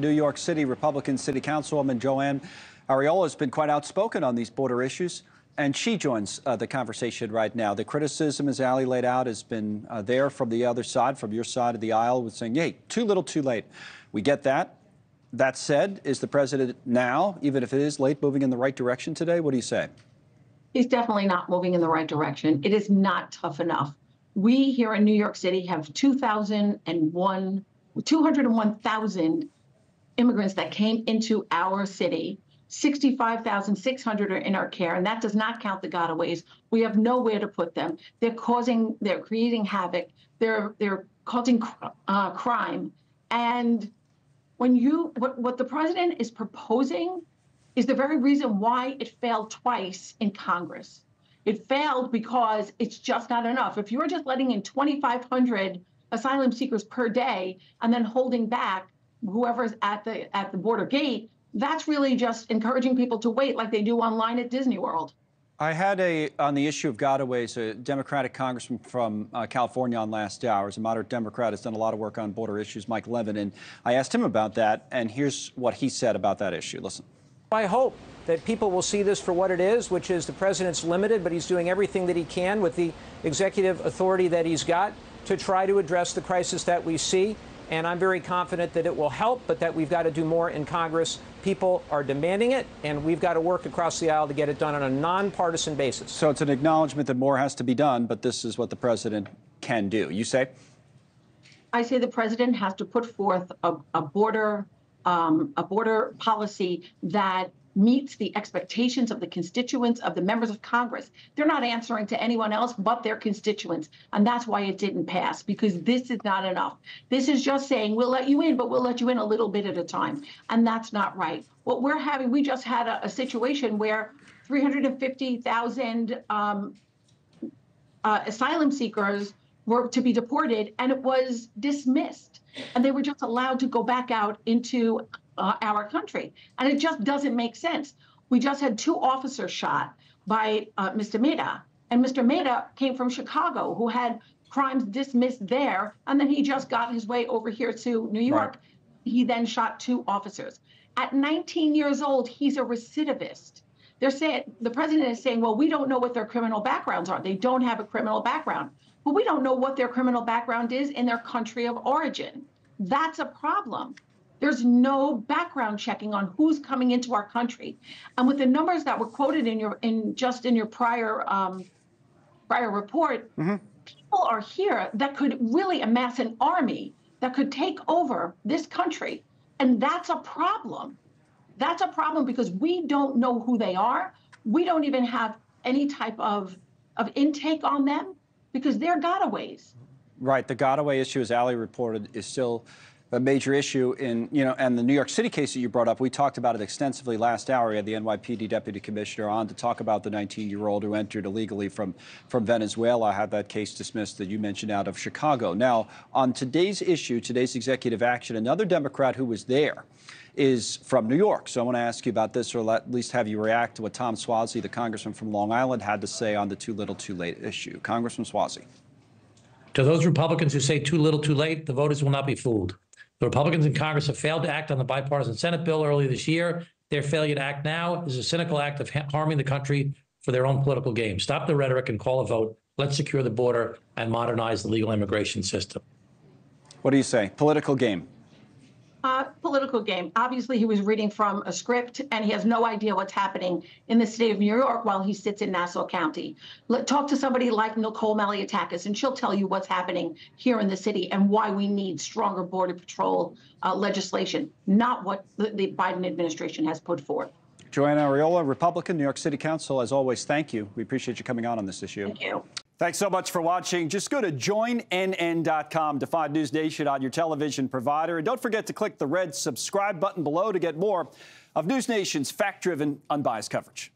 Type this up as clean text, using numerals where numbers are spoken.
New York City, Republican City Councilwoman Joann Ariola has been quite outspoken on these border issues, and she joins the conversation right now. The criticism, as Ali laid out, has been there from the other side, from your side of the aisle, with saying, hey, too little, too late. We get that. That said, is the president now, even if it is late, moving in the right direction today? What do you say? He's definitely not moving in the right direction. It is not tough enough. We here in New York City have 201,000 immigrants that came into our city. 65,600 are in our care, and that does not count the gotaways. We have nowhere to put them. They're creating havoc. They're causing crime. And what the president is proposing is the very reason why it failed twice in Congress. It failed because it's just not enough. If you're just letting in 2,500 asylum seekers per day and then holding back whoever's at the border gate, that's really just encouraging people to wait like they do online at Disney World. I had on the issue of gotaways, a Democratic congressman from California on last hour. As a moderate Democrat, has done a lot of work on border issues, Mike Levin, and I asked him about that, and here's what he said about that issue. Listen. I hope that people will see this for what it is, which is the president's limited, but he's doing everything that he can with the executive authority that he's got to try to address the crisis that we see. And I'm very confident that it will help, but that we've got to do more in Congress. People are demanding it, and we've got to work across the aisle to get it done on a nonpartisan basis. So it's an acknowledgement that more has to be done, but this is what the president can do. You say? I say the president has to put forth a border policy that meets the expectations of the constituents of the members of Congress. They're not answering to anyone else but their constituents. And that's why it didn't pass, because this is not enough. This is just saying, we'll let you in, but we'll let you in a little bit at a time. And that's not right. What we're having, we just had a situation where 350,000 asylum seekers were to be deported, and it was dismissed. And they were just allowed to go back out into our country. And it just doesn't make sense. We just had 2 officers shot by Mr. Mehta. And Mr. Mehta came from Chicago, who had crimes dismissed there. And then he just got his way over here to New York. Right. He then shot 2 officers. At 19 years old, he's a recidivist. They're saying, the president is saying, well, we don't know what their criminal backgrounds are. They don't have a criminal background. But we don't know what their criminal background is in their country of origin. That's a problem. There's no background checking on who's coming into our country. And with the numbers that were quoted in your prior report, people are here that could really amass an army that could take over this country. And that's a problem. That's a problem because we don't know who they are. We don't even have any type of intake on them because they're gotaways. Right. The gotaway issue, as Ali reported, is still a major issue in, and the New York City case that you brought up, we talked about it extensively last hour. We had the NYPD deputy commissioner on to talk about the 19-year-old who entered illegally from Venezuela. I had that case dismissed that you mentioned out of Chicago. Now, on today's issue, today's executive action, another Democrat who was there is from New York. So I want to ask you about this, or at least have you react to what Tom Suozzi, the congressman from Long Island, had to say on the too little, too late issue. Congressman Suozzi. To those Republicans who say too little, too late, the voters will not be fooled. The Republicans in Congress have failed to act on the bipartisan Senate bill earlier this year. Their failure to act now is a cynical act of harming the country for their own political game. Stop the rhetoric and call a vote. Let's secure the border and modernize the legal immigration system. What do you say? Political game. Political game. Obviously, he was reading from a script, and he has no idea what's happening in the state of New York while he sits in Nassau County. Talk to somebody like Nichole Maliotakis, and she'll tell you what's happening here in the city and why we need stronger Border Patrol legislation, not what the Biden administration has put forth. Joann Ariola, Republican, New York City Council. As always, thank you. We appreciate you coming on this issue. Thank you. Thanks so much for watching. Just go to joinnn.com to find NewsNation on your television provider. And don't forget to click the red subscribe button below to get more of NewsNation's fact-driven, unbiased coverage.